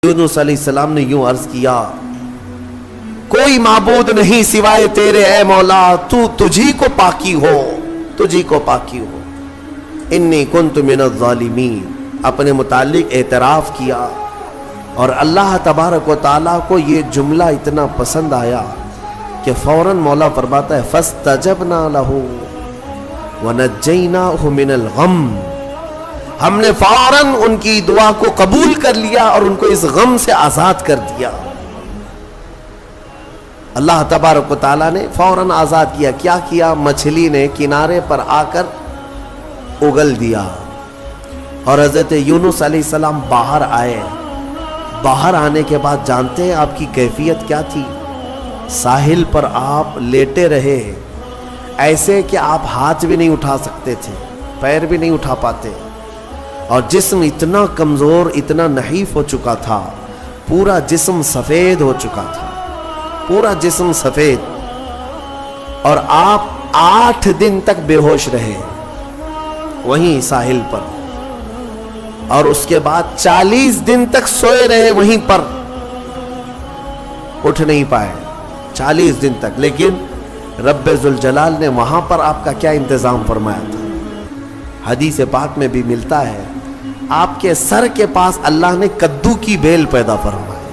یونس علیہ السلام نے یوں عرض کیا، کوئی معبود نہیں سوائے تیرے اے مولا، تو تجھی کو پاکی ہو، تجھی کو پاکی ہو۔ انی کنت من الظالمین، اپنے متعلق اعتراف کیا، اور اللہ تبارک و تعالیٰ کو یہ جملہ اتنا پسند آیا کہ فوراً مولا فرماتا ہے فاستجبنا لہ ونجیناہ من الغم، ہم نے فوراً ان کی دعا کو قبول کر لیا اور ان کو اس غم سے آزاد کر دیا۔ اللہ تبارک و تعالیٰ نے فوراً آزاد کیا۔ کیا کیا؟ مچھلی نے کنارے پر آ کر اگل دیا، اور حضرت یونس علیہ السلام باہر آئے۔ باہر آنے کے بعد جانتے ہیں آپ کی کیفیت کیا تھی؟ ساحل پر آپ لیٹے رہے، ایسے کہ آپ ہاتھ بھی نہیں اٹھا سکتے تھے، پیر بھی نہیں اٹھا پاتے، اور جسم اتنا کمزور، اتنا نحیف ہو چکا تھا، پورا جسم سفید ہو چکا تھا، پورا جسم سفید، اور آپ 8 دن تک بے ہوش رہے وہیں ساحل پر، اور اس کے بعد 40 دن تک سوئے رہے وہیں پر، اٹھ نہیں پائے 40 دن تک۔ لیکن رب ذوالجلال نے وہاں پر آپ کا کیا انتظام فرمایا تھا؟ حدیث پاک میں بھی ملتا ہے، آپ کے سر کے پاس اللہ نے کدو کی بیل پیدا فرمائی،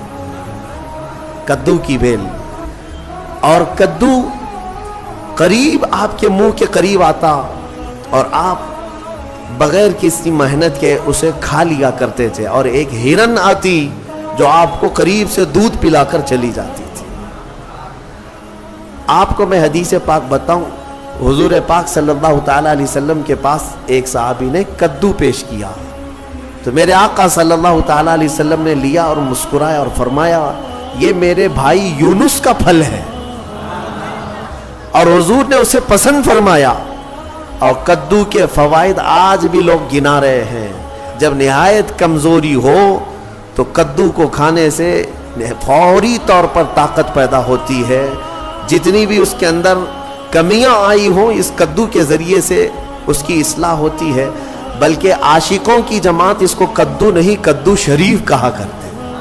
کدو کی بیل، اور کدو قریب آپ کے منہ کے قریب آتا، اور آپ بغیر کسی محنت کے اسے کھا لیا کرتے تھے، اور ایک ہرن آتی جو آپ کو قریب سے دودھ پلا کر چلی جاتی تھی۔ آپ کو میں حدیث پاک بتاؤں، حضور پاک صلی اللہ تعالیٰ علیہ وسلم کے پاس ایک صحابی نے کدو پیش کیا، تو میرے آقا صلی اللہ تعالیٰ علیہ وسلم نے لیا اور مسکرایا اور فرمایا یہ میرے بھائی یونس کا پھل ہے، اور حضور نے اسے پسند فرمایا۔ اور کدو کے فوائد آج بھی لوگ گنا رہے ہیں، جب نہایت کمزوری ہو تو کدو کو کھانے سے فوری طور پر طاقت پیدا ہوتی ہے، جتنی بھی اس کے اندر کمیاں آئی ہوں اس کدو کے ذریعے سے اس کی اصلاح ہوتی ہے۔ بلکہ عاشقوں کی جماعت اس کو کدو نہیں کدو شریف کہا کرتے ہیں۔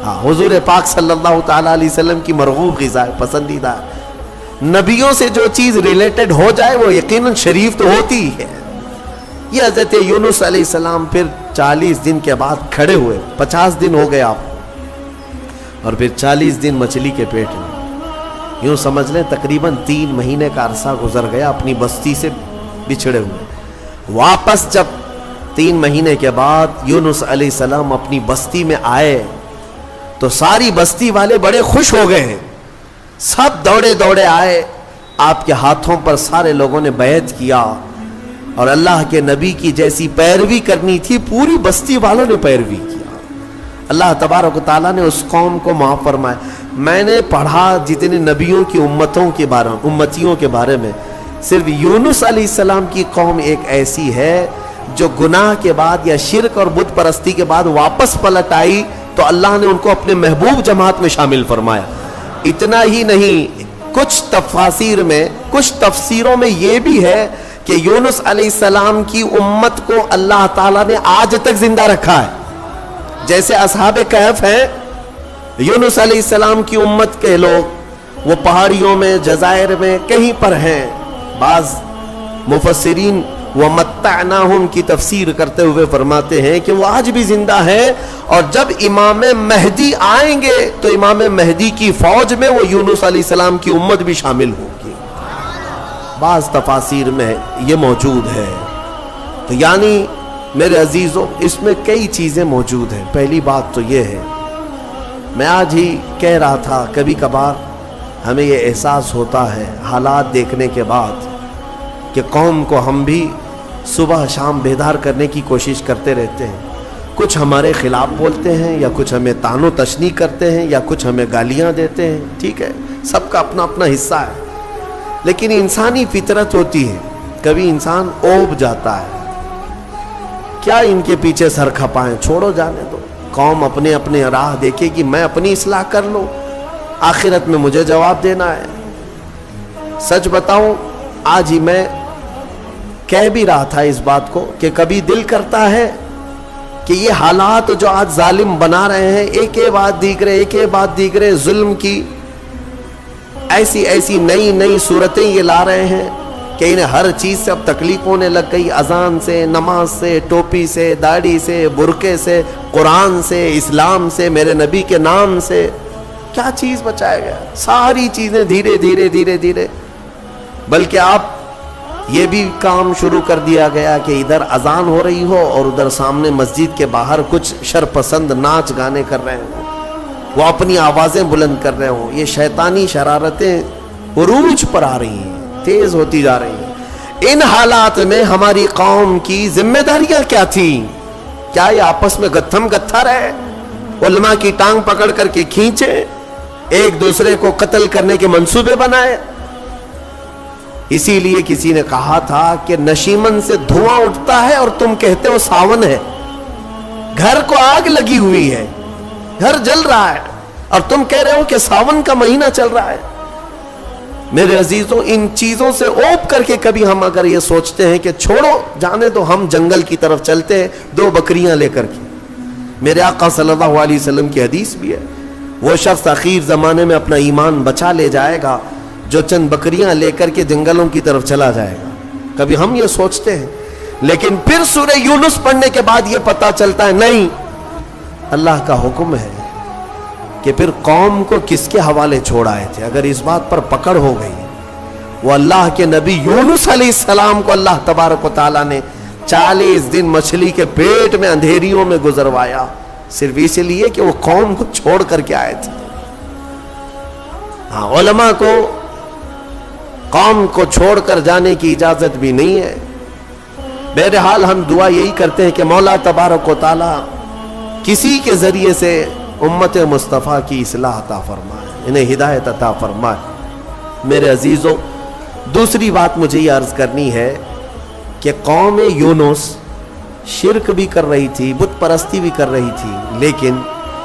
ہاں، حضور پاک صلی اللہ تعالیٰ علیہ وسلم کی مرغوب غذا ہے، پسندیدہ ہے۔ نبیوں سے جو چیز ریلیٹڈ ہو جائے وہ یقیناً شریف تو ہوتی ہی ہے۔ یہ حضرت یونس علیہ السلام پھر 40 دن کے بعد کھڑے ہوئے، 50 دن ہو گئے آپ، اور پھر 40 دن مچھلی کے پیٹ میں، یوں سمجھ لیں تقریباً 3 مہینے کا عرصہ گزر گیا اپنی بستی سے بچھڑے ہوئے۔ واپس جب 3 مہینے کے بعد یونس علیہ السلام اپنی بستی میں آئے تو ساری بستی والے بڑے خوش ہو گئے ہیں، سب دوڑے دوڑے آئے، آپ کے ہاتھوں پر سارے لوگوں نے بیعت کیا، اور اللہ کے نبی کی جیسی پیروی کرنی تھی پوری بستی والوں نے پیروی کیا۔ اللہ تبارک و تعالیٰ نے اس قوم کو معاف فرمایا۔ میں نے پڑھا جتنے نبیوں کی امتیوں کے بارے میں، صرف یونس علیہ السلام کی قوم ایک ایسی ہے جو گناہ کے بعد یا شرک اور بت پرستی کے بعد واپس پلٹ آئی تو اللہ نے ان کو اپنے محبوب جماعت میں شامل فرمایا۔ اتنا ہی نہیں، کچھ تفسیروں میں یہ بھی ہے کہ یونس علیہ السلام کی امت کو اللہ تعالیٰ نے آج تک زندہ رکھا ہے۔ جیسے اصحاب کہف ہیں، یونس علیہ السلام کی امت کے لوگ وہ پہاڑیوں میں، جزائر میں کہیں پر ہیں۔ بعض مفسرین وَمَتَّعْنَاهُمْ کی تفسیر کرتے ہوئے فرماتے ہیں کہ وہ آج بھی زندہ ہے، اور جب امام مہدی آئیں گے تو امام مہدی کی فوج میں وہ یونس علیہ السلام کی امت بھی شامل ہوگی۔ بعض تفاسیر میں یہ موجود ہے۔ تو یعنی میرے عزیزوں، اس میں کئی چیزیں موجود ہیں۔ پہلی بات تو یہ ہے، میں آج ہی کہہ رہا تھا، کبھی کبھار ہمیں یہ احساس ہوتا ہے حالات دیکھنے کے بعد کہ قوم کو ہم بھی صبح شام بیدار کرنے کی کوشش کرتے رہتے ہیں۔ کچھ ہمارے خلاف بولتے ہیں، یا کچھ ہمیں طعن و تشنیع کرتے ہیں، یا کچھ ہمیں گالیاں دیتے ہیں، ٹھیک ہے، سب کا اپنا اپنا حصہ ہے۔ لیکن انسانی فطرت ہوتی ہے، کبھی انسان اوب جاتا ہے، کیا ان کے پیچھے سر کھپائیں، چھوڑو جانے دو، قوم اپنے اپنے راہ دیکھے گی، میں اپنی اصلاح کر لوں، آخرت میں مجھے جواب دینا ہے۔ سچ بتاؤں، آج ہی میں کہہ بھی رہا تھا اس بات کو کہ کبھی دل کرتا ہے کہ یہ حالات جو آج ظالم بنا رہے ہیں، ایک بات دیکھ رہے ظلم کی ایسی ایسی نئی نئی صورتیں یہ لا رہے ہیں کہ انہیں ہر چیز سے اب تکلیف ہونے لگ گئی، اذان سے، نماز سے، ٹوپی سے، داڑھی سے، برقعے سے، قرآن سے، اسلام سے، میرے نبی کے نام سے، کیا چیز بچایا گیا؟ ساری چیزیں دھیرے دھیرے بلکہ آپ یہ بھی کام شروع کر دیا گیا کہ ادھر اذان ہو رہی ہو اور ادھر سامنے مسجد کے باہر کچھ شرپسند ناچ گانے کر رہے ہوں، وہ اپنی آوازیں بلند کر رہے ہوں۔ یہ شیطانی شرارتیں عروج پر آ رہی ہیں، تیز ہوتی جا رہی ہیں۔ ان حالات میں ہماری قوم کی ذمہ داریاں کیا تھیں؟ کیا یہ آپس میں گتھم گتھا رہے، علماء کی ٹانگ پکڑ کر کے کھینچے، ایک دوسرے کو قتل کرنے کے منصوبے بنائے؟ اسی لیے کسی نے کہا تھا کہ نشیمن سے دھواں اٹھتا ہے اور تم کہتے ہو ساون ہے، گھر کو آگ لگی ہوئی ہے، گھر جل رہا ہے اور تم کہہ رہے ہو کہ ساون کا مہینہ چل رہا ہے۔ میرے عزیزوں، ان چیزوں سے اوپ کر کے کبھی ہم اگر یہ سوچتے ہیں کہ چھوڑو جانے تو ہم جنگل کی طرف چلتے ہیں 2 بکریاں لے کر کے، میرے آقا صلی اللہ علیہ وسلم کی حدیث بھی ہے، وہ شخص اخیر زمانے میں اپنا ایمان بچا لے جائے گا جو چند بکریاں لے کر کے جنگلوں کی طرف چلا جائے گا۔ کبھی ہم یہ سوچتے ہیں، لیکن پھر سورہ یونس پڑھنے کے بعد یہ پتہ چلتا ہے نہیں، اللہ کا حکم ہے کہ پھر قوم کو کس کے حوالے چھوڑ آئے تھے۔ اگر اس بات پر پکڑ ہو گئی، وہ اللہ کے نبی یونس علیہ السلام کو اللہ تبارک و تعالیٰ نے 40 دن مچھلی کے پیٹ میں اندھیریوں میں گزروایا، صرف اس لیے کہ وہ قوم کو چھوڑ کر کے آئے تھے۔ ہاں، علماء کو قوم کو چھوڑ کر جانے کی اجازت بھی نہیں ہے۔ بہرحال ہم دعا یہی کرتے ہیں کہ مولا تبارک و تعالی کسی کے ذریعے سے امت مصطفیٰ کی اصلاح عطا فرمائے، انہیں ہدایت عطا فرمائے۔ میرے عزیزوں، دوسری بات مجھے یہ عرض کرنی ہے کہ قوم یونس شرک بھی کر رہی تھی، بت پرستی بھی کر رہی تھی، لیکن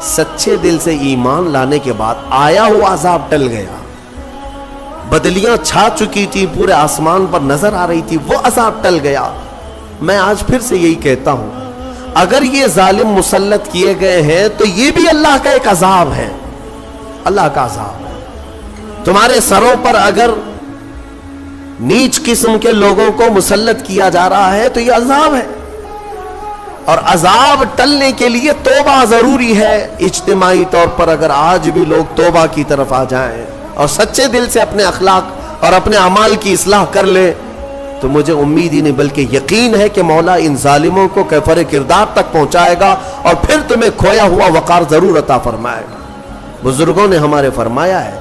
سچے دل سے ایمان لانے کے بعد آیا ہوا عذاب ٹل گیا۔ بدلیاں چھا چکی تھی، پورے آسمان پر نظر آ رہی تھی، وہ عذاب ٹل گیا۔ میں آج پھر سے یہی کہتا ہوں، اگر یہ ظالم مسلط کیے گئے ہیں تو یہ بھی اللہ کا ایک عذاب ہے، اللہ کا عذاب ہے۔ تمہارے سروں پر اگر نیچ قسم کے لوگوں کو مسلط کیا جا رہا ہے تو یہ عذاب ہے، اور عذاب ٹلنے کے لیے توبہ ضروری ہے۔ اجتماعی طور پر اگر آج بھی لوگ توبہ کی طرف آ جائیں اور سچے دل سے اپنے اخلاق اور اپنے اعمال کی اصلاح کر لیں تو مجھے امید ہی نہیں بلکہ یقین ہے کہ مولا ان ظالموں کو کیفر کردار تک پہنچائے گا اور پھر تمہیں کھویا ہوا وقار ضرور عطا فرمائے گا۔ بزرگوں نے ہمارے فرمایا ہے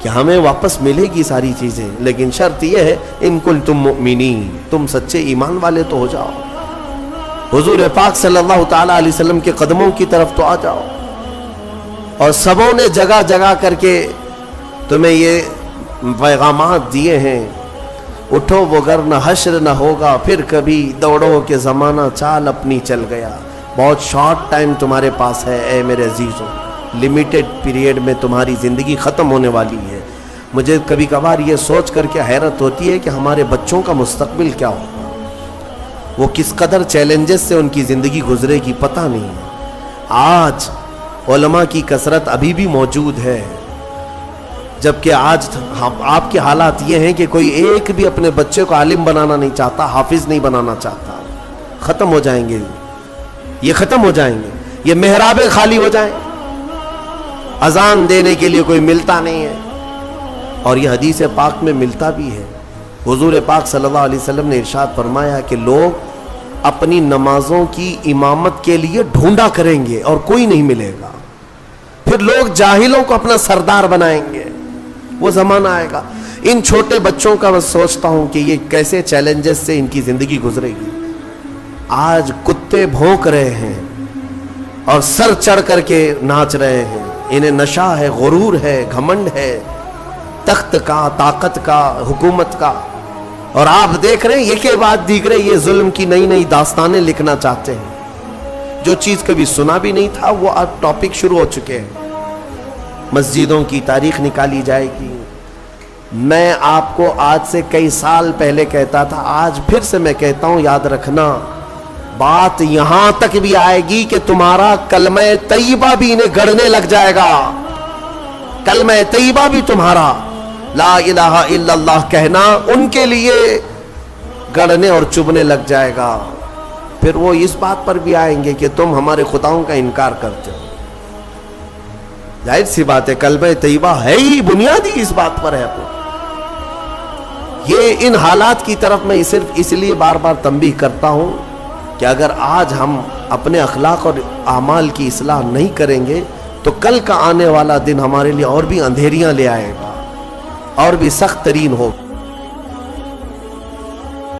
کہ ہمیں واپس ملے گی ساری چیزیں، لیکن شرط یہ ہے ان کنتم مؤمنین، تم سچے ایمان والے تو ہو جاؤ، حضور پاک صلی اللہ تعالی علیہ وسلم کے قدموں کی طرف تو آ جاؤ۔ اور سبوں نے جگہ جگہ کر کے تمہیں یہ پیغامات دیے ہیں، اٹھو وگرنہ حشر نہ ہوگا پھر کبھی، دوڑو کہ زمانہ چال اپنی چل گیا۔ بہت شارٹ ٹائم تمہارے پاس ہے اے میرے عزیزوں، لیمیٹڈ پیریڈ میں تمہاری زندگی ختم ہونے والی ہے۔ مجھے کبھی کبھار یہ سوچ کر کے حیرت ہوتی ہے کہ ہمارے بچوں کا مستقبل کیا ہوگا، وہ کس قدر چیلنجز سے ان کی زندگی گزرے گی پتہ نہیں ہے۔ آج علماء کی کثرت ابھی بھی موجود ہے، جبکہ آج آپ کے حالات یہ ہیں کہ کوئی ایک بھی اپنے بچے کو عالم بنانا نہیں چاہتا، حافظ نہیں بنانا چاہتا۔ ختم ہو جائیں گے، یہ ختم ہو جائیں گے، یہ محرابیں خالی ہو جائیں، اذان دینے کے لیے کوئی ملتا نہیں ہے۔ اور یہ حدیث پاک میں ملتا بھی ہے، حضور پاک صلی اللہ علیہ وسلم نے ارشاد فرمایا کہ لوگ اپنی نمازوں کی امامت کے لیے ڈھونڈا کریں گے اور کوئی نہیں ملے گا، پھر لوگ جاہلوں کو اپنا سردار بنائیں گے، وہ زمانہ آئے گا۔ ان چھوٹے بچوں کا میں سوچتا ہوں کہ یہ کیسے چیلنجز سے ان کی زندگی گزرے گی۔ آج کتے بھونک رہے ہیں اور سر چڑھ کر کے ناچ رہے ہیں، انہیں نشہ ہے، غرور ہے، گھمنڈ ہے، تخت کا، طاقت کا، حکومت کا، اور آپ دیکھ رہے ہیں یہ کے بعد دیکھ رہے یہ ظلم کی نئی نئی داستانیں لکھنا چاہتے ہیں۔ جو چیز کبھی سنا بھی نہیں تھا وہ اب ٹاپک شروع ہو چکے ہیں۔ مسجدوں کی تاریخ نکالی جائے گی۔ میں آپ کو آج سے کئی سال پہلے کہتا تھا، آج پھر سے میں کہتا ہوں، یاد رکھنا بات یہاں تک بھی آئے گی کہ تمہارا کلمہ طیبہ بھی انہیں گڑنے لگ جائے گا. کلمہ طیبہ بھی تمہارا لا الہ الا اللہ کہنا ان کے لیے گڑنے اور چبھنے لگ جائے گا. پھر وہ اس بات پر بھی آئیں گے کہ تم ہمارے خداؤں کا انکار کرتے ہو. ظاہر سی بات ہے کلمہ طیبہ ہے ہی بنیادی اس بات پر ہے. یہ ان حالات کی طرف میں صرف اس لیے بار بار تنبیہ کرتا ہوں کہ اگر آج ہم اپنے اخلاق اور اعمال کی اصلاح نہیں کریں گے تو کل کا آنے والا دن ہمارے لیے اور بھی اندھیریاں لے آئے گا اور بھی سخت ترین ہوگا.